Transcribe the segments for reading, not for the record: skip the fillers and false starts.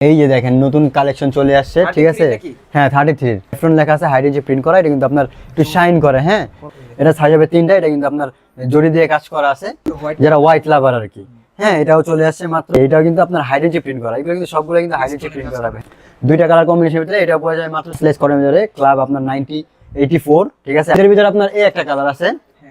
এই যে দেখেন নতুন কালেকশন চলে আসছে, ঠিক আছে? হ্যাঁ 33 এফরন লেখা আছে, হাইডে যে প্রিন্ট করা, এটা কিন্তু আপনার একটু শাইন করে। হ্যাঁ, এটা সাইজ হবে 3টা, এটা কিন্তু আপনার জরি দিয়ে কাজ করা আছে, যারা হোয়াইট লাভার আর কি। হ্যাঁ, এটাও চলে আসছে মাত্র। এটাও কিন্তু আপনার হাইডে যে প্রিন্ট করা, এগুলো কিন্তু সবগুলো কিন্তু হাইডে যে প্রিন্ট করা হবে। দুইটা কালার কম্বিনেশনের ভিতরে এটা পড়ে যায় মাত্র স্লেস কটনের ভিতরে, ক্লাব আপনার 9084, ঠিক আছে? এর ভিতরে আপনার এই একটা কালার আছে,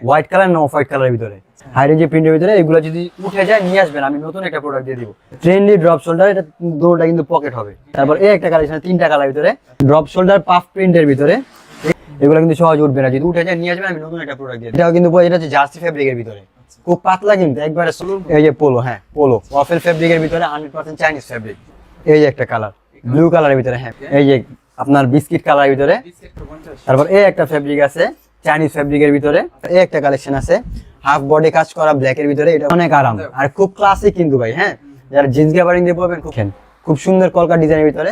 হোয়াইট কালার না অফ হোয়াইট কালারের ভিতরে, হাইডে যে প্রিন্টের ভিতরে। এগুলো যদি উঠে যায় নিয়ে আসবেন, আমি নতুন একটা প্রোডাক্ট দিয়ে দিব। ট্রেন্ডলি ড্রপ শোল্ডার, এটা দুটোটা কিন্তু পকেট হবে। তারপর এই একটা কালেকশন, 3টা কালার ভিতরে, ড্রপ শোল্ডার পাফ প্রিন্টের ভিতরে। এগুলো কিন্তু সহজ উঠবে না, যদি উঠে যায় নিয়ে আসবেন, আমি নতুন একটা প্রোডাক্ট দিয়ে। এটাও কিন্তু এটা হচ্ছে জার্সি ফেব্রিকের ভিতরে, খুব পাতলা কিন্তু একবারে। এই যে পোলো, হ্যাঁ পোলো ওয়াফেল ফেব্রিকের ভিতরে, 100% চাইনিজ ফেব্রিক। এই যে একটা কালার ব্লু কালারের ভিতরে, হ্যাঁ এই যে আপনার বিস্কিট কালারের ভিতরে। তারপর এই একটা ফেব্রিক আছে চাইনিজ ফেব্রিকের ভিতরে। এই একটা কালেকশন আছে হাফ বডি কাজ করা ব্ল্যাকের ভিতরে, এটা অনেক আরাম আর খুব ক্লাসিক কিন্তু ভাই। হ্যাঁ, যারা জিন্স গ্যাবারিং দিয়ে পরবেন, খুব সুন্দর কলকা ডিজাইনের ভিতরে।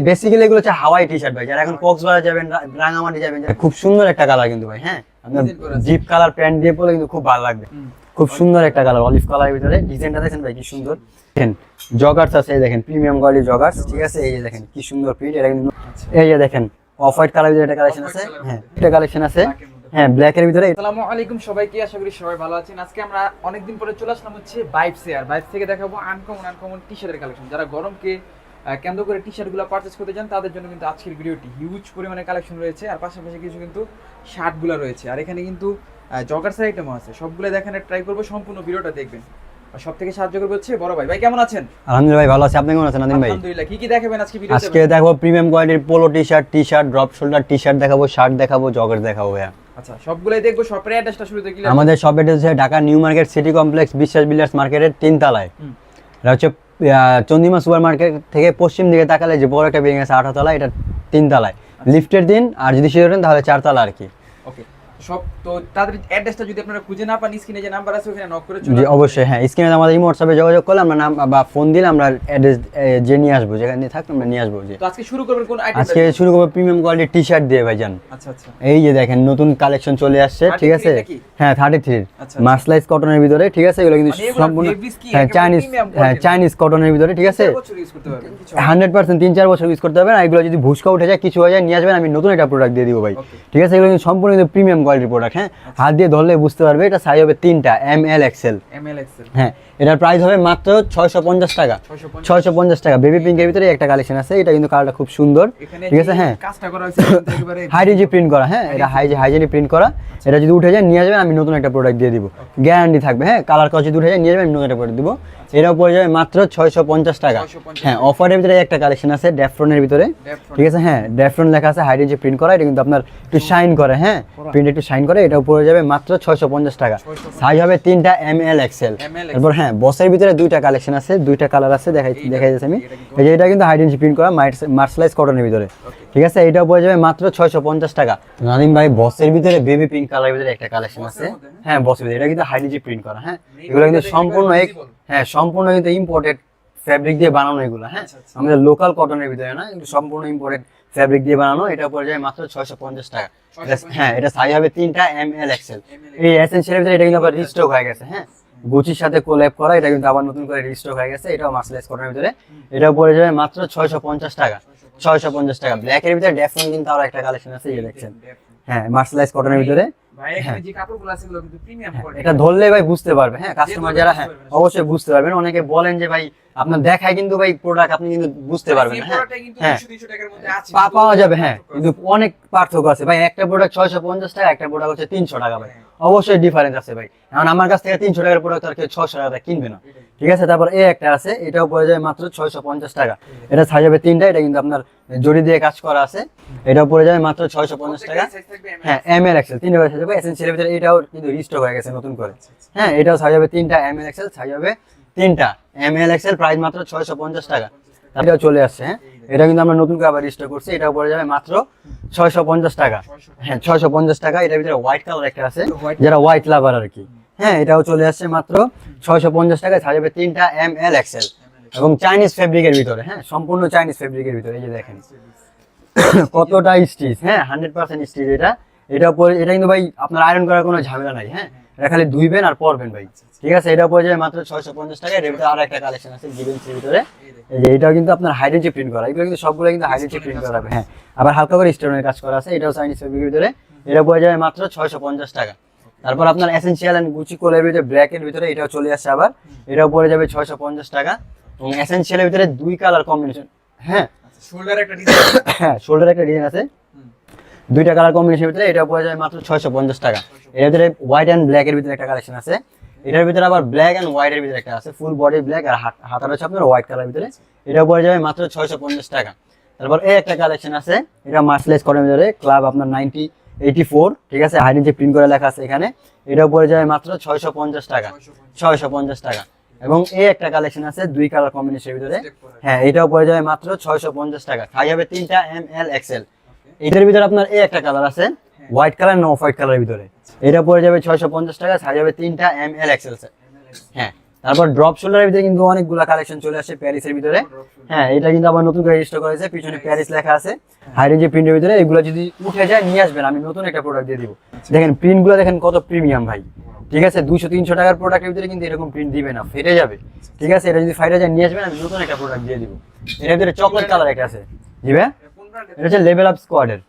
বেসিক্যালি এগুলো হচ্ছে হাওয়াই টি শার্ট ভাই, যারা এখন কক্সবাজার যাবেন, রাঙামাটি যাবেন, খুব সুন্দর একটা কালার কিন্তু ভাই। হ্যাঁ, আপনার জিপ কালার প্যান্ট দিয়ে পরলে কিন্তু খুব ভালো লাগবে। খুব সুন্দর একটা কালার, অলিভ কালারের ভিতরে। ডিজাইনটা দেখেন ভাই কি সুন্দর। দেখেন জগার্স আছে, দেখেন প্রিমিয়াম কোয়ালিটি জগার্স, ঠিক আছে? এই যে দেখেন কি সুন্দর প্রিন্ট, এটা কিন্তু। এই যে দেখেন অফ হোয়াইট কালারের ভিতরে একটা কালেকশন আছে। হ্যাঁ, একটা কালেকশন আছে হ্যাঁ ব্ল্যাক এর ভিতরে। আসসালামু আলাইকুম সবাইকে, আশা করি সবাই ভালো আছেন। আজকে আমরা অনেকদিন পরে চলে আসলাম হচ্ছে ভাইবস এর। ভাইবস থেকে দেখাবো আনকমন টি-শার্টের কালেকশন। যারা গরমকে কেন্দ্র করে টি-শার্টগুলো পারচেজ করতে চান, তাদের জন্য কিন্তু আজকের ভিডিওটি হিউজ পরিমাণে কালেকশন রয়েছে। আর পাশাপাশি কিছু কিন্তু শার্টগুলো রয়েছে, আর এখানে কিন্তু জগার্সের আইটেমও আছে। সবগুলো দেখানোর ট্রাই করবো, সম্পূর্ণ ভিডিওটা দেখবেন। আর সব থেকে সাহায্য করবে হচ্ছে বড় ভাই। ভাই কেমন আছেন? আলহামদুলিল্লাহ ভাই, ভালো আছি। আপনি কেমন আছেন নাদিম ভাই? আলহামদুলিল্লাহ। কি দেখাবেন আজকে ভিডিওতে? আজকে দেখাবো প্রিমিয়াম কোয়ালিটির polo T-shirt, drop shoulder T-shirt দেখাবো, শার্ট দেখাবো, জগার্স দেখাবো ভাইয়া। আচ্ছা, সবগুলাই দেখবো। শপের অ্যাড্রেসটা শুরুতে কি? আমাদের শপ অ্যাড্রেস হচ্ছে Dhaka new market city complex, বিশ্বাস বিল্ডার্স মার্কেটের 3 তলায়। এটা হচ্ছে চন্দিমা সুপার মার্কেট থেকে পশ্চিম দিকে তাকালে যে বড় একটা বিল্ডিং আছে 8 তলা, এটা 3 তলায়। লিফটের দিন, আর যদি সিঁড়ি ওঠেন তাহলে 4 তলা আর কি। ওকে, সব তো তাদের অ্যাড্রেসটা যদি আপনারা খুঁজে না পান, স্ক্রিনে যে নাম্বার আছে ওখানে নক করে চলে জি অবশ্যই। হ্যাঁ, স্ক্রিনে আমাদের ইমো হোয়াটসঅ্যাপে যোগাযোগ করলে আমরা নাম বা ফোন দিলে আমরা অ্যাড্রেস যে নিয়ে আসবো, যেখানে থাকবে আমরা নিয়ে আসবো। জি, তো আজকে শুরু করবেন কোন আইটেম? আজকে শুরু করব প্রিমিয়াম কোয়ালিটির টি-শার্ট দিয়ে ভাইজান। আচ্ছা আচ্ছা, এই যে দেখেন নতুন কালেকশন চলে আসছে, ঠিক আছে? হ্যাঁ 33 মার্সলাইজ কটনের ভিতরে, ঠিক আছে? এগুলো কিন্তু সম্পূর্ণ চাইনিজ কটনের ভিতরে, ঠিক আছে? 100% 3-4 বছর ইউজ করতে হবে। আর এগুলো যদি ভুসকা উঠে যায়, কিছু হয়ে যায়, নিয়ে আসবেন, আমি নতুন একটা প্রোডাক্ট দিয়ে দিব ভাই, ঠিক আছে? এগুলো কিন্তু সম্পূর্ণ কিন্তু প্রিমিয়াম কোয়ালিটির প্রোডাক্ট। হ্যাঁ, হাত দিয়ে ধরলে বুঝতে পারবে। এটা সাইজ হবে 3টা, ML XL। হ্যাঁ, এটার প্রাইস হবে মাত্র 650 টাকা। 650 টাকা। বেবি পিঙ্কের ভিতরে একটা কালেকশন আছে, এটা কিন্তু কালারটা খুব সুন্দর, ঠিক আছে? হ্যাঁ, কাজটা করা হয়েছে একেবারে হাইডেজি প্রিন্ট করা। হ্যাঁ, এটা হাইজেনিক প্রিন্ট করা। এটা যদি উঠে যায় নিয়ে আসবেন, আমি নতুন একটা প্রোডাক্ট দিয়ে দিব, গ্যারান্টি থাকবে। হ্যাঁ, কালার কজ যদি উঠে যায় নিয়ে যাবেন, আমি নতুন একটা প্রোডাক্ট দিব। এটাও পড়ে যাবে মাত্র 650 টাকা। হ্যাঁ, অফারের ভিতরে একটা কালেকশন আছে ড্যাফ্রনের ভিতরে, ঠিক আছে? হ্যাঁ, ড্যাফ্রন লেখা আছে, হাইডেজি প্রিন্ট করা, এটা কিন্তু আপনার একটু শাইন করে। হ্যাঁ, প্রিন্ট একটু শাইন করে। এটাও পড়ে যাবে মাত্র 650 টাকা। সাইজ হবে 3টা, ML XL। তারপর হ্যাঁ, বসের ভিতরে 2টা কালেকশন আছে, 2টা কালার আছে, দেখাই যাচ্ছে আমি। এই যে এটা কিন্তু হাইডেজি প্রিন্ট করা, মার্সলাইজ কটনের ভিতরে, ঠিক আছে? এটাও পড়ে যাবে মাত্র 650 টাকা। নাদিম ভাই, বসের ভিতরে বেবি পিঙ্ক কালারের ভিতরে একটা কালেকশন আছে। হ্যাঁ, বসের ভিতরে এটা কিন্তু হাইডেজি প্রিন্ট করা। হ্যাঁ, এগুলো কিন্তু সম্পূর্ণ কিন্তু ইম্পোর্টেড ফ্যাব্রিক দিয়ে বানানো এগুলো। হ্যাঁ, আমাদের লোকাল কটনের ভিতরে না, কিন্তু সম্পূর্ণ ইম্পোর্টেড ফ্যাব্রিক দিয়ে বানানো। এটা পড়ে যায় মাত্র 650 টাকা। হ্যাঁ, এটা সাইজ হবে 3টা, ML XL। এই এসেনশিয়াল ভিতরে এটা কিন্তু আবার রিস্টক হয়ে গেছে। হ্যাঁ, গুচির সাথে কোল্যাব করা, এটা কিন্তু আবার নতুন করে রিস্টক হয়ে গেছে। এটাও মার্সলাইজ কটনের ভিতরে। এটাও পড়ে যাবে মাত্র 650 টাকা। 650 টাকা। ব্ল্যাক এর ভিতরে ড্যাফন কিন্তু আরো একটা কালেকশন আছে, এই দেখছেন। হ্যাঁ, মার্সলাইজ কটনের ভিতরে। ভাই এখানে যে কাপড়গুলো আছে এগুলো কিন্তু প্রিমিয়াম কোয়ালিটি। এটা ধরলে ভাই বুঝতে পারবে। হ্যাঁ, কাস্টমার যারা, হ্যাঁ অবশ্যই বুঝতে পারবেন। অনেকে বলেন যে ভাই আপনার দেখায় কিন্তু ভাই প্রোডাক্ট আপনি কিন্তু বুঝতে পারবেন না। হ্যাঁ, 200-300 টাকার মধ্যে আছে, পাওয়া যাবে। হ্যাঁ, কিন্তু অনেক পার্থক্য আছে ভাই। একটা প্রোডাক্ট 650 টাকা, একটা প্রোডাক্ট হচ্ছে 300 টাকা ভাই। অবশ্যই ডিফারেন্স আছে ভাই। এখন আমার কাছ থেকে 300 টাকার প্রোডাক্ট আর কেউ 600 টাকা কিনবে না, ঠিক আছে? তারপর এই একটা আছে, এটাও পড়ে যায় মাত্র 650 টাকা। এটা সাইজ হবে 3টা, এটা কিন্তু আপনার জরি দিয়ে কাজ করা আছে। এটাও পড়ে যাবে মাত্র 650 টাকা। হ্যাঁ, ML XL 3টা সাইজ হবে। এসেনশিয়াল ভিতরে এটাও কিন্তু রিস্টক হয়ে গেছে নতুন করে। হ্যাঁ, এটাও সাইজ হবে 3টা, ML XL সাইজ হবে 3টা, ML XL। প্রাইস মাত্র 650 টাকা। এটাও চলে আসছে। হ্যাঁ, এটা কিন্তু আমরা নতুন করে আবার রিস্টক করছি। এটাও পড়ে যাবে মাত্র 650 টাকা। হ্যাঁ, 650 টাকা। এটার ভিতরে হোয়াইট কালার একটা আছে, যারা হোয়াইট লাভার আর কি। হ্যাঁ, এটাও চলে আসছে মাত্র 650 টাকায়। সাইজ হবে 3টা, ML XL এবং চাইনিজ ফেব্রিকের ভিতরে। হ্যাঁ, সম্পূর্ণ চাইনিজ ফেব্রিকের ভিতরে। এই যে দেখেন কতটা স্টিচ। হ্যাঁ, 100% স্টিচ। এটা কিন্তু ভাই আপনার আয়রন করার কোনো ঝামেলা নাই। হ্যাঁ, এটা খালি ধুইবেন আর পরবেন ভাই, ঠিক আছে। এটা পড়ে যাবে মাত্র 650 টাকা। এর ভিতরে আরো একটা কালেকশন আছে জিভেন্সির ভিতরে, এই যে এটাও কিন্তু আপনার হাইড্রেঞ্চি প্রিন্ট করা, এগুলো কিন্তু সবগুলো কিন্তু হাইড্রেঞ্চি প্রিন্ট করা হবে। হ্যাঁ, আবার হালকা করে স্টোনের কাজ করা আছে, এটাও চাইনিজ ফেব্রিকের ভিতরে। এটা পড়ে যাবে মাত্র 650 টাকা। তারপর আপনার এসেনশিয়াল এন্ড গুচি কোলের ভিতরে ব্ল্যাকের ভিতরে এটাও চলে আসছে আবার, এটাও পড়ে যাবে 650 টাকা। এবং এসেনশিয়ালের ভিতরে দুই কালার কম্বিনেশন, হ্যাঁ শোল্ডার একটা ডিজাইন, হ্যাঁ শোল্ডার একটা ডিজাইন আছে, দুইটা কালার কম্বিনেশনের ভিতরে এটা পড়ে যাবে মাত্র 650 টাকা। এর ভিতরে হোয়াইট এন্ড ব্ল্যাক এর ভিতরে একটা কালেকশন আছে, এটার ভিতরে আবার ব্ল্যাক এন্ড হোয়াইট এর ভিতরে একটা আছে, ফুল বডি ব্ল্যাক আর হাতাটা হচ্ছে আপনার হোয়াইট কালার ভিতরে, এটা পড়ে যাবে মাত্র 650 টাকা। তারপর এই একটা কালেকশন আছে, এটা মার্সেলাইজ কটনের ভিতরে ক্লাব আপনার 9084, ঠিক আছে, হাই রেঞ্জে প্রিন্ট করে লেখা আছে এখানে, এটা পড়ে যাবে মাত্র 650 টাকা, 650 টাকা। এবং এই একটা কালেকশন আছে দুই কালার কম্বিনেশনের ভিতরে, হ্যাঁ এটাও পড়ে যাবে মাত্র 650 টাকা। সাইজ হবে 3টা ML XL। এটার ভিতরে আপনার এই একটা কালার আছে হোয়াইট কালার না অফ হোয়াইট কালারের ভিতরে, এটা পড়ে যাবে 650 টাকা। সাইজ হবে 3টা ML XL। হ্যাঁ, তারপর ড্রপ শোল্ডারের ভিতরে কিন্তু অনেকগুলা কালেকশন চলে আসে প্যারিসের ভিতরে। হ্যাঁ, এটা কিন্তু আবার নতুন করে রেজিস্টার করেছে, পিছনে প্যারিস লেখা আছে, হাই রেঞ্জের প্রিন্টের ভিতরে। এগুলো যদি উঠে যায় নিয়ে আসবেন, আমি নতুন একটা প্রোডাক্ট দিয়ে দিব। দেখেন প্রিন্টগুলো দেখেন কত প্রিমিয়াম ভাই, ঠিক আছে। 200-300 টাকার প্রোডাক্টের ভিতরে কিন্তু এরকম প্রিন্ট দিবে না, ফেটে যাবে, ঠিক আছে। এটা যদি ফাইটে যায় নিয়ে আসবেন, আমি নতুন একটা প্রোডাক্ট দিয়ে দিব। এর ভিতরে চকলেট কালার একটা আছে, জি ভাই, এটা হচ্ছে লেভেল আপ স্কোয়াডের।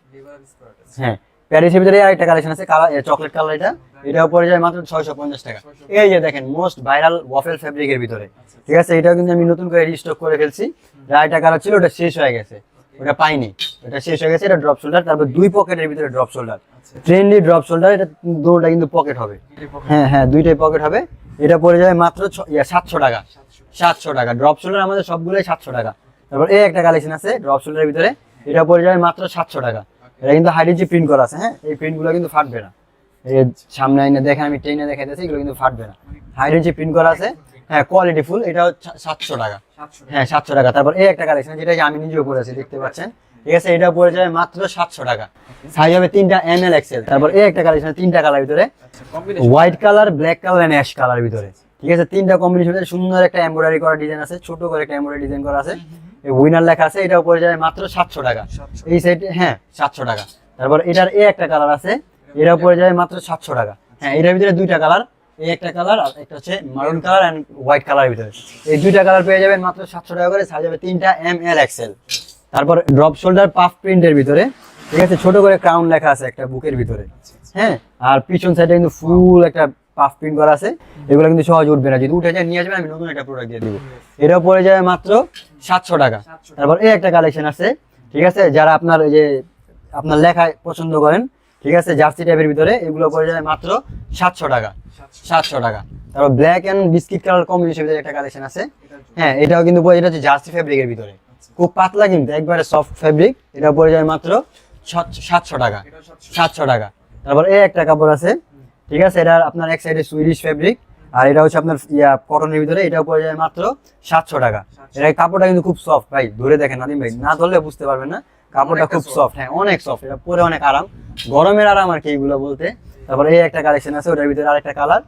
হ্যাঁ, প্যারিসের ভিতরে আরেকটা কালেকশন আছে কালার চকলেট কালার, এটাও পড়ে যায় মাত্র 650 টাকা। এই যে দেখেন মোস্ট ভাইরাল ওয়াফেল ফেব্রিকের ভিতরে, ঠিক আছে, এটাও কিন্তু আমি নতুন করে রিস্টক করে ফেলছি। আরেকটা কালার ছিল, ওটা শেষ হয়ে গেছে, ওটা পাইনি, ওটা শেষ হয়ে গেছে। এটা ড্রপ শোল্ডার, তারপর দুই পকেটের ভিতরে drop shoulder, trendy drop shoulder, এটা দুটোটা কিন্তু পকেট হবে। হ্যাঁ হ্যাঁ, দুইটাই পকেট হবে। এটা পড়ে যাবে মাত্র 700 টাকা, 700 টাকা। ড্রপ শোল্ডার আমাদের সবগুলোই 700 টাকা। তারপর এই একটা কালেকশন আছে ড্রপ শোল্ডারের ভিতরে, এটা পড়ে যাবে মাত্র 700 টাকা। এটা কিন্তু হাইড্রেঞ্চি প্রিন্ট করা আছে, হ্যাঁ, এই প্রিন্টগুলো কিন্তু ফাটবে না। এই সামনে আইনে দেখেন, আমি টেনে দেখাইতেছি, এগুলো কিন্তু ফাটবে না, হাইড্রেঞ্চি প্রিন্ট করা আছে। হ্যাঁ, কোয়ালিটি ফুল, এটাও 700 টাকা। হ্যাঁ, 700 টাকা। তারপর এই একটা কালেকশন, যেটা আমি নিজেও পরেছি, দেখতে পাচ্ছেন, ঠিক আছে, এটা পড়ে যাবে মাত্র 700 টাকা। সাইজ হবে 3টা ML XL। তারপর এই একটা কালেকশন, 3টা কালার ভিতরে, white colour, black colour and ash colour ভিতরে, ঠিক আছে, 3টা কম্বিনেশন। সুন্দর একটা এমব্রয়ডারি করা ডিজাইন আছে, ছোট করে একটা এমব্রয়ডারি ডিজাইন করা আছে, এই উইনার লেখা আছে, এটাও পড়ে যাবে মাত্র 700 টাকা। এই সাইড, হ্যাঁ 700 টাকা। তারপর এটার এই একটা কালার আছে, এটাও পড়ে যাবে মাত্র 700 টাকা। হ্যাঁ, এটার ভিতরে দুইটা কালার, এই একটা কালার আর একটা হচ্ছে মারুন কালার এন্ড হোয়াইট কালার ভিতরে, এই দুইটা কালার পেয়ে যাবেন মাত্র 700 টাকা করে। সাইজ হবে 3টা ML XL। তারপর ড্রপ শোল্ডার পাফ প্রিন্টের ভিতরে, ঠিক আছে, ছোট করে ক্রাউন লেখা আছে একটা বুকের ভিতরে, হ্যাঁ, আর পিছন সাইডে কিন্তু ফুল একটা পাফ প্রিন্ট করা আছে। এগুলো কিন্তু সহজ উঠবে না, যদি উঠে যায় নিয়ে আসবেন, আমি নতুন একটা প্রোডাক্ট দিয়ে দিব। এটাও পড়ে যাবে মাত্র 700 টাকা। তারপর এই একটা কালেকশন আছে, ঠিক আছে, যারা আপনার এই যে আপনার লেখা পছন্দ করেন, ঠিক আছে, জার্সি টাইপের ভিতরে, এগুলো পড়ে যাবে মাত্র 700 টাকা, 700 টাকা। তারপর ব্ল্যাক এন্ড বিস্কিট কালার কম্বিনেশনের ভিতরে একটা কালেকশন আছে, হ্যাঁ, এটাও কিন্তু এটা হচ্ছে জার্সি ফেব্রিকের ভিতরে, খুব পাতলা কিন্তু একবারে সফট ফেব্রিক। এটা পড়ে যাবে মাত্র 700 টাকা, 700 টাকা। তারপর এই একটা কাপড় আছে, ঠিক আছে, এটা আপনার এক সাইডে সুইডিশ ফেব্রিক, আর এটা হচ্ছে আপনার কটনের ভিতরে, এটাও পড়ে যাবে মাত্র 700 টাকা। এটা কাপড়টা কিন্তু খুব সফট ভাই, ধরে দেখেন নাদিম ভাই, না ধরলে বুঝতে পারবেন না, কাপড়টা খুব সফট, হ্যাঁ অনেক সফট, এটা পরে অনেক আরাম, গরমের আরাম আর কি এগুলো বলতে। তারপর এই একটা কালেকশন আছে, ওটার ভিতরে আরেকটা কালার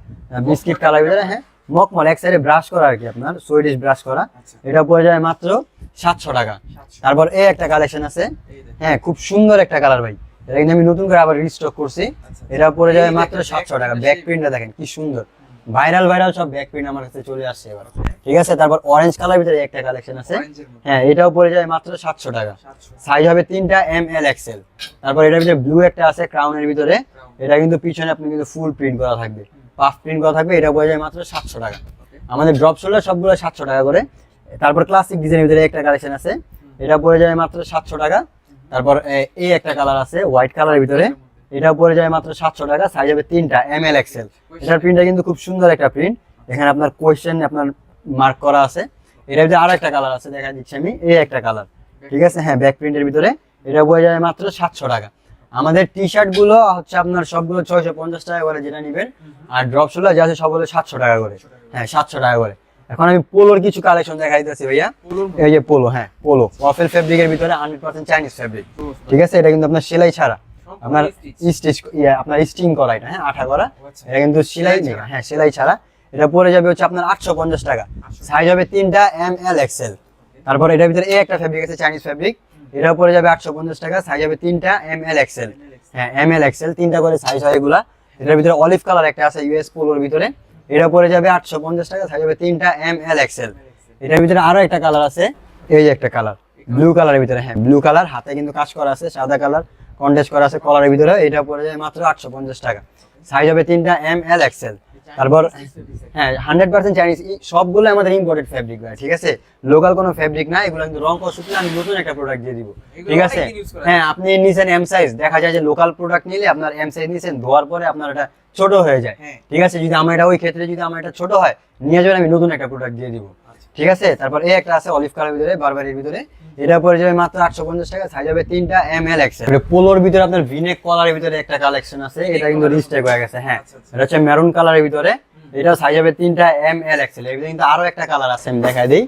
বিস্কিট কালার ভিতরে, হ্যাঁ মকমল, এক সাইডে ব্রাশ করা আর কি, আপনার সুইডিশ ব্রাশ করা, এটা পড়ে যায় মাত্র 700 টাকা। তারপর এই একটা কালেকশন আছে, হ্যাঁ খুব সুন্দর একটা কালার ভাই, এটা কিন্তু আমি নতুন করে আবার রিস্টক করছি, এটা পড়ে যাবে মাত্র 700 টাকা। ব্যাক প্রিন্টটা দেখেন কি সুন্দর, ভাইরাল সব ব্যাক প্রিন্ট আমার কাছে চলে আসছে এবার, ঠিক আছে। তারপর অরেঞ্জ কালার ভিতরে একটা কালেকশন আছে, হ্যাঁ এটাও পড়ে যায় মাত্র 700 টাকা। সাইজ হবে 3টা ML XL। তারপর এটার ভিতরে ব্লু একটা আছে ক্রাউনের ভিতরে, এটা কিন্তু পিছনে আপনি কিন্তু ফুল প্রিন্ট করা থাকবে, পাফ প্রিন্ট করা থাকবে, এটা পড়ে যায় মাত্র 700 টাকা। আমাদের ড্রপ শোল্ডার সবগুলো 700 টাকা করে। তারপর ক্লাসিক ডিজাইনের ভিতরে একটা কালেকশন আছে, এটা পড়ে যায় মাত্র 700 টাকা। তারপর এই একটা কালার আছে হোয়াইট কালারের ভিতরে, এটা পড়ে যায় মাত্র 700 টাকা। সাইজ হবে 3টা ML XL। এটার প্রিন্টটা কিন্তু খুব সুন্দর একটা প্রিন্ট, এখানে আপনার কোয়েশ্চেন আপনার মার্ক করা আছে। এটার ভিতরে আরো একটা কালার আছে, দেখা দিচ্ছি আমি, এই একটা কালার, ঠিক আছে, হ্যাঁ ব্যাক প্রিন্টের ভিতরে, এটা পড়ে যায় মাত্র 700 টাকা। আমাদের টি শার্ট গুলো হচ্ছে আপনার সবগুলো 650 টাকা করে যেটা নিবেন, আর ড্রপ শোল্ডার যা আছে সবগুলো 700 টাকা করে, হ্যাঁ 700 টাকা করে। এখন আমি পোলোর কিছু কালেকশন দেখাই দিতেছি ভাইয়া, এই যে পোলো, হ্যাঁ পোলো ওয়াফেল ফেব্রিকের ভিতরে 100% চাইনিজ ফেব্রিক, ঠিক আছে, এটা কিন্তু আপনার সেলাই ছাড়া, আপনার স্টিচ আপনার স্টিং করা, এটা হ্যাঁ আঠা করা, এটা কিন্তু সেলাই নেই, হ্যাঁ সেলাই ছাড়া। এটা পড়ে যাবে হচ্ছে আপনার 850 টাকা। সাইজ হবে 3টা ML XL। তারপর এটার ভিতরে এই একটা ফেব্রিক আছে চাইনিজ ফেব্রিক, এটা পড়ে যাবে 850 টাকা। সাইজ হবে 3টা ML XL, হ্যাঁ ML XL, 3টা করে সাইজ হয় এগুলা। এটার ভিতরে অলিভ কালার একটা আছে ইউএস পোলোর ভিতরে, এটা পড়ে যাবে 850 টাকা, সাইজ হবে 3টা এম এল এক্সেল। এটার ভিতরে আরো একটা কালার আছে, এই যে একটা কালার ব্লু কালারের ভিতরে, হ্যাঁ ব্লু কালার, হাতে কিন্তু কাজ করা আছে, সাদা কালার কন্ট্রাস্ট করা আছে কলারের ভিতরে, এটা পড়ে যায় মাত্র 850 টাকা, সাইজ হবে 3টা এম এল এক্সেল। তারপর হ্যাঁ 100% চাইনিজ, সবগুলো আমাদের ইম্পোর্টেড ফেব্রিক ভাই, ঠিক আছে, লোকাল কোনো ফেব্রিক না, এগুলো কিন্তু রং কষুক না, আমি নতুন একটা প্রোডাক্ট দিয়ে দিব, ঠিক আছে। হ্যাঁ আপনি নিছেন এম সাইজ, দেখা যায় যে লোকাল প্রোডাক্ট নিলে আপনার এম সাইজ নিছেন, ধোয়ার পরে আপনার এটা ছোট হয়ে যায়, ঠিক আছে, যদি আমার এটা ওই ক্ষেত্রে যদি আমার এটা ছোট হয় নিয়ে যাবেন, আমি নতুন একটা প্রোডাক্ট দিয়ে দিব, ঠিক আছে। তারপর এই একটা আছে অলিভ কালারের ভিতরে বারবারির ভিতরে, এটা পড়ে যাবে মাত্র 850 টাকা, সাইজ হবে 3টা এম এল এক্সেল। পোলোর ভিতরে আপনার ভিনেক কলারের ভিতরে একটা কালেকশন আছে, এটা কিন্তু রিস্টেক হয়ে গেছে, হ্যাঁ এটা হচ্ছে মেরুন কালারের ভিতরে, এটা সাইজ হবে 3টা এম এল এক্সেল। এর ভিতরে কিন্তু আরো একটা কালার আছে, আমি দেখাই দেই,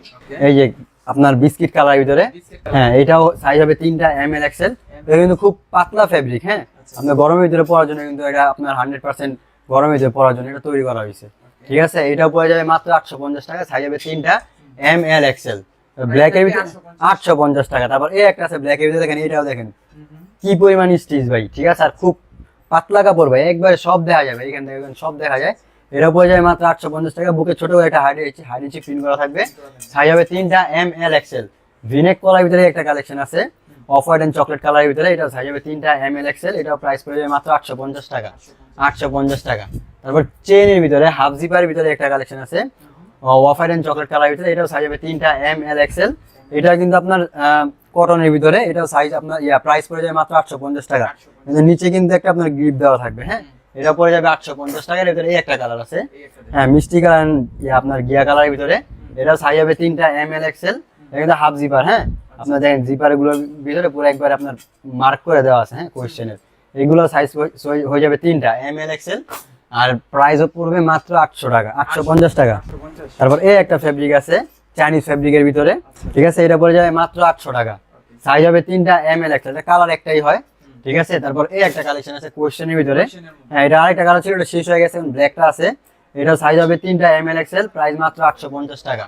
এই যে আপনার বিস্কিট কালারের ভিতরে, হ্যাঁ এটাও সাইজ হবে 3টা এম এল এক্সেল। এটা কিন্তু খুব পাতলা ফেব্রিক, হ্যাঁ আপনার গরমের ভিতরে পরার জন্য কিন্তু এটা আপনার 100% গরমের ভিতরে পরার জন্য এটা তৈরি করা হয়েছে, ঠিক আছে। এটাও পড়ে যাবে মাত্র 850 টাকা, সাইজ হবে 3টা এম এল এক্সেল। ব্ল্যাক এর ভিতরে 850 টাকা। তারপর এই একটা আছে ব্ল্যাক এর ভিতরে, দেখেন এটাও দেখেন কি পরিমাণ স্টিচ ভাই, ঠিক আছে, আর খুব পাতলা কাপড় ভাই, একবারে সব দেখা যাবে, এখান থেকে সব দেখা যায়। এটা পড়ে যাবে মাত্র 850 টাকা, বুকে ছোট করে একটা হাইডেন্সি প্রিন্ট করা থাকবে, সাইজ হবে 3টা এম এল এক্সেল। ভিনেক কলার ভিতরে একটা কালেকশন আছে অফ হোয়াইট এন্ড চকলেট কালারের ভিতরে, এটা সাইজ হবে 3টা এম এল এক্সেল, এটাও প্রাইস পড়ে যাবে মাত্র 850 টাকা, 850 টাকা। তারপর চেনের ভিতরে হাফ জিপারের ভিতরে একটা কালেকশন আছে অফ হোয়াইট এন্ড চকলেট কালারের ভিতরে, এটাও সাইজ হবে 3টা এম এল এক্সেল। এটা কিন্তু আপনার কটনের ভিতরে, এটাও সাইজ আপনার প্রাইস পড়ে যাবে মাত্র 850 টাকা, কিন্তু নিচে কিন্তু একটা আপনার গ্রিপ দেওয়া থাকবে, হ্যাঁ এটা পড়ে যাবে 850 টাকার ভিতরে। এই একটা কালার আছে, হ্যাঁ মিষ্টি কালার আপনার গিয়া কালারের ভিতরে, এটা সাইজ হবে 3টা এম এল এক্সেল। এটা কিন্তু হাফ জিপার, হ্যাঁ আপনার দেখেন জিপার গুলোর ভিতরে পুরো একবার আপনার মার্ক করে দেওয়া আছে, হ্যাঁ কোয়েশ্চেনের, এগুলো সাইজ হয়ে যাবে 3টা এম এল এক্সেল, আর প্রাইসও পড়বে মাত্র 800 টাকা, 850 টাকা। তারপর এই একটা ফেব্রিক আছে চাইনিজ ফেব্রিকের ভিতরে, ঠিক আছে, এটা পড়ে যাবে মাত্র 800 টাকা, সাইজ হবে 3টা এম এল এক্সেল, এটা কালার একটাই হয়, ঠিক আছে। তারপর এই একটা কালেকশন আছে কোয়েশ্চেনের ভিতরে, হ্যাঁ এটা আরেকটা কালার ছিল, এটা শেষ হয়ে গেছে, ব্ল্যাকটা আছে, এটা সাইজ হবে 3টা এম এল এক্সেল, প্রাইস মাত্র 850 টাকা,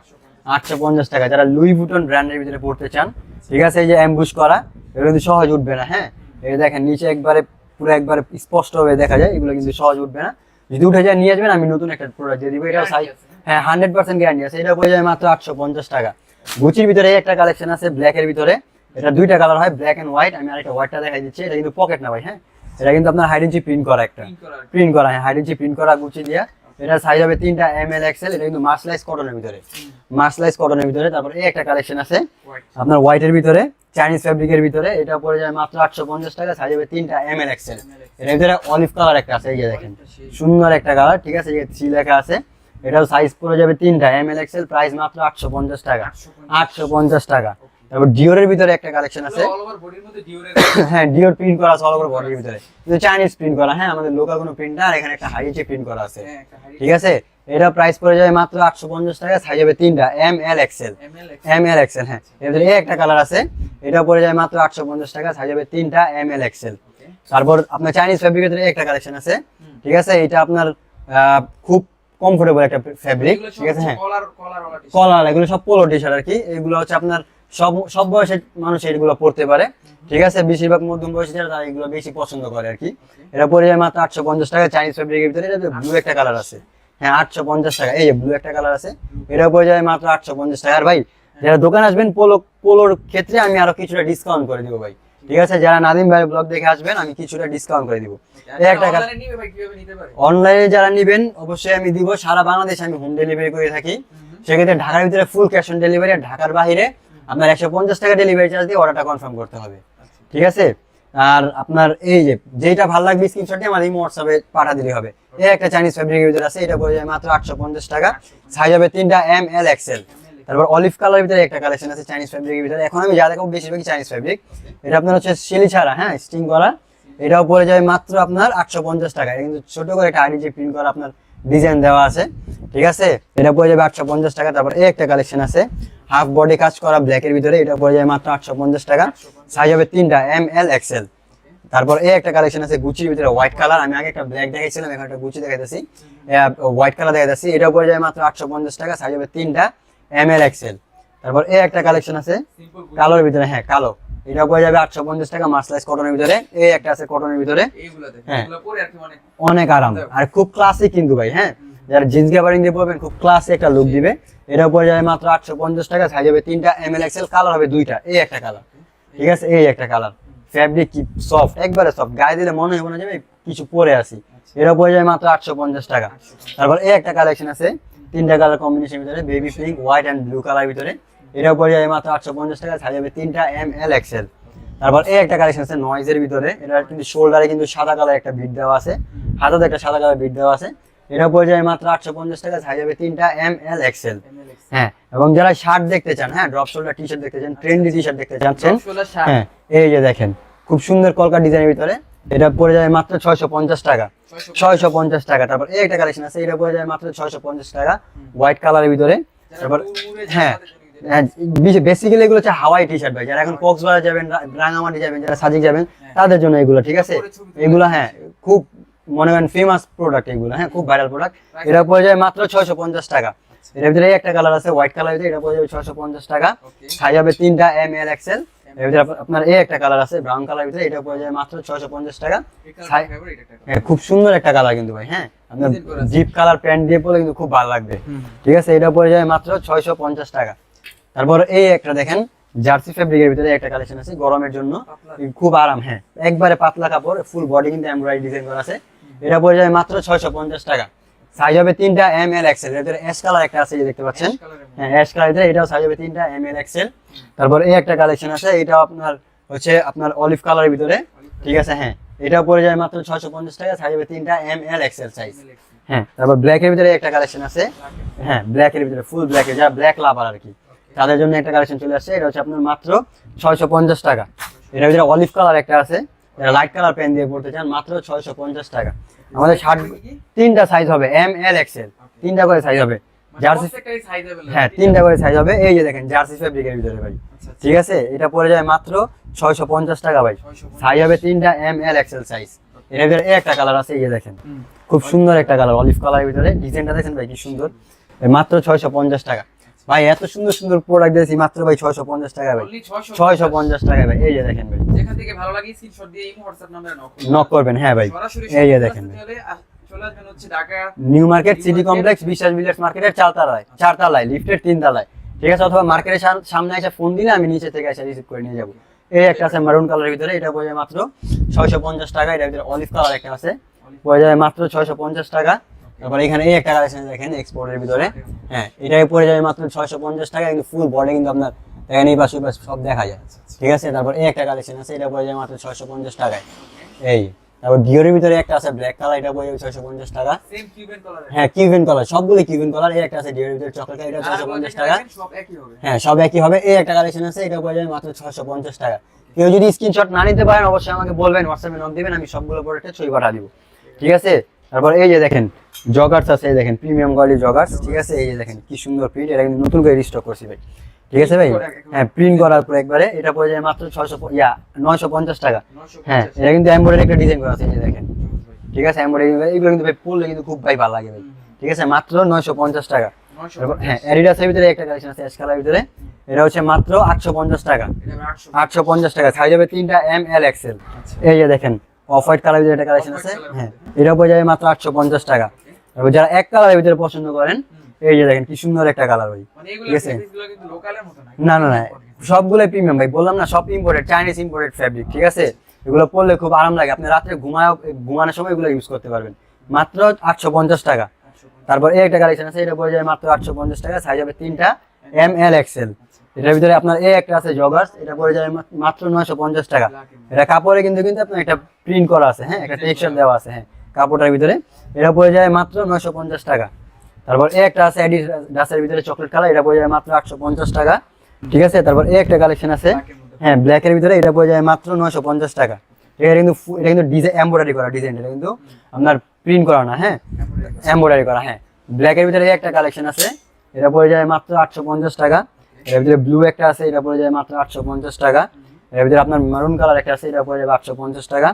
850 টাকা। যারা লুই বুটন ব্র্যান্ডের ভিতরে পড়তে চান, ঠিক আছে, এই যে অ্যাম্বুশ করা, এগুলো কিন্তু সহজ উঠবে না, হ্যাঁ এই দেখেন নিচে একবারে পুরো একবারে স্পষ্ট ভাবে দেখা যায়, এগুলো কিন্তু সহজ উঠবে না, যদি উঠে যায় নিয়ে আসবেন, আমি নতুন একটা প্রোডাক্ট দিয়ে দিব, এটাও সাইজ হ্যাঁ 100% গ্যারান্টি আছে, এটা পড়ে যায় মাত্র 850 টাকা। গুচির ভিতরে একটা কালেকশন আছে ব্ল্যাকের ভিতরে, এটা দুইটা কালার হয়, ব্ল্যাক এন্ড হোয়াইট, আমি আরেকটা হোয়াইটটা দেখাই দিচ্ছি, এটা কিন্তু পকেট না ভাই, হ্যাঁ এটা কিন্তু আপনার হাইডেন্সি প্রিন্ট করা, একটা প্রিন্ট করা, হ্যাঁ হাইডেন্সি প্রিন্ট করা গুচি দিয়া, এটা সাইজ হবে 3টা এম এল এক্সেল, এটা কিন্তু মার্শালাইজ কটনের ভিতরে, মার্শালাইজ কটনের ভিতরে। তারপর এই একটা কালেকশন আছে আপনার হোয়াইটের ভিতরে চাইনিজ ফেব্রিকের ভিতরে, এটা পড়ে যায় মাত্র 850 টাকা, সাইজ হবে 3টা এম এল এক্সেল। এর ভিতরে অলিভ কালার একটা আছে, এই যে দেখেন সুন্দর একটা কালার, ঠিক আছে, এই যে লেখা আছে, এটাও সাইজ পড়ে যাবে 3টা এম এল এক্সেল, প্রাইস মাত্র 850 টাকা, 850 টাকা। তারপর ডিওরের ভিতরে একটা কালেকশন আছে, হ্যাঁ ডিওর প্রিন্ট করা আছে অল ওভার বডির ভিতরে, কিন্তু চাইনিজ প্রিন্ট করা, হ্যাঁ আমাদের লোকাল কোনো প্রিন্ট না, আর এখানে একটা হাইডেন্সি প্রিন্ট করা আছে, ঠিক আছে। এটা প্রাইস পড়ে যাবে মাত্র 850 টাকা, সাইজ হবে 3টা M L XL, M L XL, হ্যাঁ এর ভিতরে এই একটা কালার আছে, এটা পড়ে যায় মাত্র 850 টাকা, সাইজ হবে 3টা এম এল এক্সেল। তারপর আপনার চাইনিজ ফেব্রিকের ভিতরে একটা কালেকশন আছে, ঠিক আছে, এটা আপনার খুব কমফোর্টেবল একটা ফেব্রিক, ঠিক আছে, হ্যাঁ কলার, এগুলো সব পোলো টি শার্ট আর কি, এগুলো হচ্ছে আপনার সব বয়সের মানুষ এগুলো পড়তে পারে, ঠিক আছে, বেশিরভাগ মধ্যম বয়সী যারা তারা এগুলো বেশি পছন্দ করে আর কি। এটা পড়ে যায় মাত্র 850 টাকা, চাইনিজ ফেব্রিকের ভিতরে, এটা ব্লু একটা কালার আছে, হ্যাঁ 850 টাকা, এই যে ব্লু একটা কালার আছে, এটা পড়ে যায় মাত্র 850 টাকা। আর ভাই যারা দোকান আসবেন পোলোর ক্ষেত্রে আমি আরো কিছুটা ডিসকাউন্ট করে দিব ভাই, ঠিক আছে, যারা নাদিম ভাই ব্লগ দেখে আসবেন আমি কিছুটা ডিসকাউন্ট করে দিব। অনলাইনে যারা নেবেন অবশ্যই আমি দিব, সারা বাংলাদেশে আমি হোম ডেলিভারি করে থাকি, সেক্ষেত্রে ঢাকার ভিতরে ফুল ক্যাশ অন ডেলিভারি, আর ঢাকার বাইরে আপনার 150 টাকা ডেলিভারি চার্জ দিয়ে অর্ডারটা কনফার্ম করতে হবে, ঠিক আছে। আর আপনার এই যে যেটা ভালো লাগবে স্ক্রিনশটে আমার এই হোয়াটসঅ্যাপে পাঠা দিলে হবে। এই একটা চাইনিজ ফেব্রিকের ভিতরে আছে, এটা পড়ে যায় মাত্র 850 টাকা, সাইজ হবে 3টা এম এল এক্সেল। তারপর অলিভ কালারের ভিতরে একটা কালেকশন আছে চাইনিজ ফেব্রিকের ভিতরে, এখন আমি যা দেখাবো বেশিরভাগই চাইনিজ ফেব্রিক, এটা আপনার হচ্ছে শিলি ছাড়া, হ্যাঁ স্টিং করা, এটাও পড়ে যায় মাত্র আপনার 850 টাকা, এটা কিন্তু ছোট করে একটা আইডি প্রিন্ট করা আপনার ডিজাইন দেওয়া আছে, ঠিক আছে, এটা পড়ে যাবে 850 টাকা। তারপর এই একটা কালেকশন আছে হাফ বডি কাজ করা ব্ল্যাকের ভিতরে, এটা পড়ে যায় মাত্র 850 টাকা, সাইজ হবে 3টা এম এল এক্সেল। তারপর এই একটা কালেকশন আছে গুচির ভিতরে হোয়াইট কালার, আমি আগে একটা ব্ল্যাক দেখাইছিলাম, এখন একটা গুচি দেখাইতেছি, হোয়াইট কালার দেখাইতেছি, এটা পড়ে যায় মাত্র 850 টাকা, সাইজ হবে 3টা এম এল এক্সেল। তারপর এই একটা কালেকশন আছে কালোর ভিতরে, হ্যাঁ কালো, এটা পড়ে যাবে 850 টাকা মার্সেলাইজ কটনের ভিতরে। এই একটা আছে কটনের ভিতরে, এইগুলা দেখেন হ্যাঁ। এগুলা পরে আর কি মানে অনেক আরাম আর খুব ক্লাসিক কিন্তু ভাই, হ্যাঁ যারা জিন্স গ্যাবারিং দিয়ে পরবেন খুব ক্লাসি একটা লুক দিবে। এটা পড়ে যাবে মাত্র 850 টাকা, সাইজ হবে 3টা, এমএল এক্সেল, কালার হবে 2টা। এই একটা কালার, ঠিক আছে, এই একটা কালার, ফ্যাব্রিক কি সফট, একবারে সফট, গায়ে দিলে মনে হবে না যে ভাই কিছু পরে আসি। এটা পড়ে যাবে মাত্র 850 টাকা। তারপর এই একটা কালেকশন আছে 3টা কালার কম্বিনেশন ভিতরে, baby pink, white and blue colour ভিতরে। এটা পড়ে যাবে মাত্র 850 টাকা, সাইজ হবে 3টা, এমএল এক্সেল। তারপর এই একটা কালেকশন আছে নয়েজের ভিতরে, এটা কিন্তু শোল্ডারে কিন্তু সাদা কালার একটা বিট দেওয়া আছে, হাতাতে একটা সাদা কালার বিট দেওয়া আছে। এটা পড়ে যাবে মাত্র 850 টাকা, সাইজ হবে 3টা, এমএল এক্সেল। হ্যাঁ, এবং যারা শার্ট দেখতে চান, হ্যাঁ ড্রপ শোল্ডার টি শার্ট দেখতে চান, ট্রেন্ডি টি শার্ট দেখতে চাচ্ছেন, হ্যাঁ এই যে দেখেন খুব সুন্দর কলকা ডিজাইনের ভিতরে, এটা পড়ে যাবে মাত্র 650 টাকা, 650 টাকা। তারপর এই একটা কালেকশন আছে, এটা পড়ে যাবে মাত্র 650 টাকা, হোয়াইট কালারের ভিতরে। তারপর হ্যাঁ বেসিক্যালি এগুলো হচ্ছে হাওয়াই টি শার্ট ভাই, যারা এখন কক্সবাজার যাবেন, রাঙামাটি যাবেন, যারা সাজেক যাবেন, তাদের জন্য এগুলো, ঠিক আছে। এগুলো হ্যাঁ খুব মনে করেন ফেমাস প্রোডাক্ট এগুলো, হ্যাঁ খুব ভাইরাল প্রোডাক্ট। এটা পড়ে যাবে মাত্র 650 টাকা। এর ভিতরে একটা কালার আছে হোয়াইট কালার ভিতরে, এটা পড়ে যাবে 650 টাকা, সাইজ হবে 3টা, এমএল এক্সেল। এর ভিতরে আপনার এই একটা কালার আছে ব্রাউন কালার ভিতরে, এটা পড়ে যাবে মাত্র 650 টাকা। খুব সুন্দর একটা কালার কিন্তু ভাই, হ্যাঁ আপনার জিপ কালার প্যান্ট দিয়ে পরে কিন্তু খুব ভালো লাগবে, ঠিক আছে। এটা পড়ে যাবে মাত্র 650 টাকা। তারপর এই একটা দেখেন জার্সি ফেব্রিকের ভিতরে একটা কালেকশন আছে গরমের জন্য, খুব আরাম, হ্যাঁ একবারে পাতলা কাপড়, ফুল বডি কিন্তু এমব্রয়ডারি ডিজাইন করা আছে। এটা পড়ে যাবে মাত্র 650 টাকা, সাইজ হবে 3টা, এমএল এক্সেল। এর ভিতরে অ্যাশ কালার একটা আছে, এই দেখতে পাচ্ছেন, হ্যাঁ অ্যাশ কালার ভিতরে, এটাও সাইজ হবে 3টা, এমএল এক্সেল। তারপর এই একটা কালেকশন আছে, এটাও আপনার হচ্ছে আপনার অলিভ কালারের ভিতরে, ঠিক আছে, হ্যাঁ এটাও পড়ে যাবে মাত্র 650 টাকা, সাইজ হবে 3টা, এমএল এক্সেল সাইজ, হ্যাঁ। তারপর ব্ল্যাক এর ভিতরে একটা কালেকশন আছে, হ্যাঁ ব্ল্যাক এর ভিতরে ফুল ব্ল্যাক, যারা ব্ল্যাক লাভার আর কি, তাদের জন্য একটা কালেকশন চলে আসছে। এটা হচ্ছে আপনার মাত্র 650 টাকা। এর ভিতরে অলিভ কালার একটা আছে, যারা লাইট কালার পেন দিয়ে পড়তে চান, মাত্র 650 টাকা। আমাদের শার্ট 3টা সাইজ হবে, এমএল এক্সেল, 3টা করে সাইজ হবে, জার্সি হ্যাঁ 3টা করে সাইজ হবে। এই যে দেখেন জার্সি ফেব্রিকের ভিতরে ভাই, ঠিক আছে, এটা পড়ে যায় মাত্র 650 টাকা ভাই, সাইজ হবে 3টা, এমএল এক্সেল সাইজ। এর ভিতরে একটা কালার আছে, এই যে দেখেন খুব সুন্দর একটা কালার অলিভ কালারের ভিতরে, ডিজাইনটা দেখেন ভাই কি সুন্দর, মাত্র 650 টাকা ভাই। এত সুন্দর সুন্দর প্রোডাক্ট দিয়েছি মাত্র ভাই 650 টাকা ভাই, 650 টাকা ভাই। এই যে দেখেন ভাই, যেখান থেকে ভালো লাগে স্ক্রিনশট দিয়ে এই WhatsApp নম্বরে নক করবেন, হ্যাঁ ভাই এই যে দেখেন ভাই, চলে আসবেন হচ্ছে Dhaka new market city complex বিশ্বাস বিল্ডার্স মার্কেটের 4 তলায় লিফটের 3 তলায়, ঠিক আছে। অথবা মার্কেটের সামনে এসে ফোন দিলে আমি নিচে থেকে এসে রিসিভ করে নিয়ে যাব। এই একটা আছে মেরুন কালারের ভিতরে, এটা পড়ে যায় মাত্র 650 টাকা। এর ভিতরে অলিভ কালার একটা আছে, পড়ে যায় মাত্র 650 টাকা। তারপর এখানে এই একটা কালেকশন দেখেন এক্সপোর্টের ভিতরে, হ্যাঁ এটাই পড়ে যাবে মাত্র 650 টাকা, কিন্তু ফুল বডি কিন্তু আপনার দেখেন এই পাশে সব দেখা যায়, ঠিক আছে। তারপর এই একটা কালেকশন আছে, এটা পড়ে যায় মাত্র 650 টাকায়। এই তারপর ডিওরের ভিতরে একটা আছে ব্ল্যাক কালার, এটা পড়ে যাবে 650 টাকা, সেম কিউবেন কালার, হ্যাঁ কিউবেন কালার, সবগুলো কিউবেন কালার। এই একটা আছে ডিওরের ভিতরে চকলেট কালার, এটা 650 টাকা, সব একই হবে, হ্যাঁ সব একই হবে। এই একটা কালেকশন আছে, এটা পড়ে যাবে মাত্র 650 টাকা। কেউ যদি স্ক্রিনশট না নিতে পারেন অবশ্যই আমাকে বলবেন, হোয়াটসঅ্যাপে নক দিবেন, আমি সবগুলো প্রোডাক্টের ছবি পাঠিয়ে দিব, ঠিক আছে। তারপর এই যে দেখেন জগার্স আছে, এই দেখেন প্রিমিয়াম কোয়ালিটি জগার্স, ঠিক আছে। এই যে দেখেন কি সুন্দর প্রিন্ট, এটা কিন্তু নতুন করে রিস্টক করছি ভাই, ঠিক আছে ভাই, হ্যাঁ প্রিন্ট করার পর একবারে এটা পড়ে যায় মাত্র 950 টাকা, হ্যাঁ এটা কিন্তু এমব্রয়ডারি একটা ডিজাইন করা আছে, এই যে দেখেন, ঠিক আছে এমব্রয়ডারি, এগুলো কিন্তু ভাই পরলে কিন্তু খুব ভাই ভালো লাগে ভাই, ঠিক আছে, মাত্র 950 টাকা। হ্যাঁ অ্যাডিডাসের ভিতরে একটা কালেকশন আছে অ্যাশ কালারের ভিতরে, এটা হচ্ছে মাত্র 850 টাকা, 850 টাকা, সাইজ হবে 3টা, এমএল এক্সেল। এই যে দেখেন অফ হোয়াইট কালারের ভিতরে একটা কালেকশন আছে, হ্যাঁ এটা পড়ে যাবে মাত্র 850 টাকা। তারপর যারা এক কালারের ভিতরে পছন্দ করেন, এই যে দেখেন কি সুন্দর একটা কালার ভাই, ঠিক আছে। না না না সবগুলো প্রিমিয়াম ভাই, বললাম না সব ইম্পোর্টেড, চাইনিজ ইম্পোর্টেড ফ্যাব্রিক, ঠিক আছে। এগুলো পরলে খুব আরাম লাগে, আপনি রাত্রে ঘুমানোর সময় এগুলো ইউজ করতে পারবেন, মাত্র 850 টাকা। তারপর এই একটা কালেকশন আছে, এটা পড়ে যাবে মাত্র 850 টাকা, সাইজ হবে 3টা, এমএল এক্সেল। এটার ভিতরে আপনার এই একটা আছে জগার্স, এটা পড়ে যাবে মাত্র 950 টাকা। এটা কাপড়ে কিন্তু আপনার একটা প্রিন্ট করা আছে, হ্যাঁ একটা টেক্সচার দেওয়া আছে, হ্যাঁ কাপড়টার ভিতরে, এটা পড়ে যাবে মাত্র 950 টাকা। তারপর এই একটা আছে অ্যাডিডাসের ভিতরে চকলেট কালার, এটা পড়ে যাবে মাত্র 850 টাকা, ঠিক আছে। তারপর এই একটা কালেকশন আছে, হ্যাঁ ব্ল্যাকের ভিতরে, এটা পড়ে যাবে মাত্র 950 টাকা। এটা কিন্তু ডিজাইন এমব্রয়ডারি করা ডিজাইন, এটা কিন্তু আপনার প্রিন্ট করা না, হ্যাঁ এমব্রয়ডারি করা, হ্যাঁ। ব্ল্যাকের ভিতরে এই একটা কালেকশন আছে, এটা পড়ে যাবে মাত্র 850 টাকা। এর ভিতরে ব্লু একটা আছে, এটা পড়ে যাবে মাত্র 850 টাকা। এর ভিতরে আপনার মেরুন কালার একটা আছে, এটা পড়ে যাবে 850 টাকা।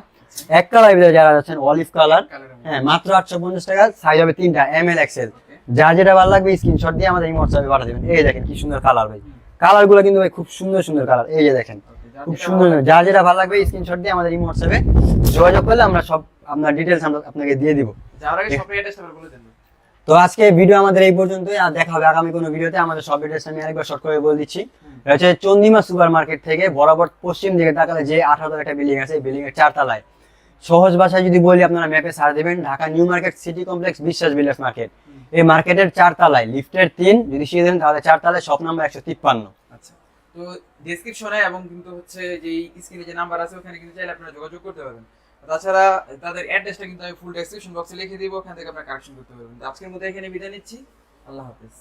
এক কালারের ভিতরে যারা আছেন অলিভ কালার, হ্যাঁ মাত্র 850 টাকা, সাইজ হবে 3টা, এমএল এক্সেল। যার যেটা ভালো লাগবে স্ক্রিনশট দিয়ে আমাদের এই হোয়াটসঅ্যাপে পাঠিয়ে দেবেন। এই দেখেন কি সুন্দর কালার ভাই, কালারগুলো কিন্তু ভাই খুব সুন্দর সুন্দর কালার, এই যে দেখেন খুব সুন্দর, যার যেটা ভালো লাগবে স্ক্রিনশট দিয়ে আমাদের ইমো হোয়াটসঅ্যাপে যোগাযোগ করলে আমরা সব আপনার ডিটেইলস আমরা আপনাকে দিয়ে দিব। যাওয়ার আগে শপের অ্যাড্রেসটা বলে দেন। তো আজকে ভিডিও আমাদের এই পর্যন্তই, আর দেখা হবে আগামী কোনো ভিডিওতে। আমাদের সব ডিটেইলস আমি আরেকবার শর্ট করে বলে দিচ্ছি। এটা হচ্ছে চন্দিমা সুপার মার্কেট থেকে বরাবর পশ্চিম দিকে তাকালে যে 18 একটা বিল্ডিং আছে, বিল্ডিং এর 4 তলায়। সহজ ভাষায় যদি বলি, আপনারা ম্যাপে সার্চ দেবেন Dhaka new market city complex বিশ্বাস বিল্ডার্স মার্কেট। এই মার্কেটের 4 তলায়, লিফটের 3 যদি সিঁড়ি দেন তাহলে 4 তলায়, শপ নাম্বার 153। আচ্ছা, তো ডেসক্রিপশনে এবং কিন্তু হচ্ছে যে স্ক্রিনে যে নাম্বার আছে ওখানে কিন্তু চাইলে আপনারা যোগাযোগ করতে পারবেন। তাছাড়া তাদের অ্যাড্রেসটা কিন্তু আমি ফুল ডেসক্রিপশন বক্সে লিখে দিব, ওখান থেকে আপনারা কালেকশন করতে পারবেন। আজকের মতো এখানে বিদায় নিচ্ছি, আল্লাহ হাফেজ।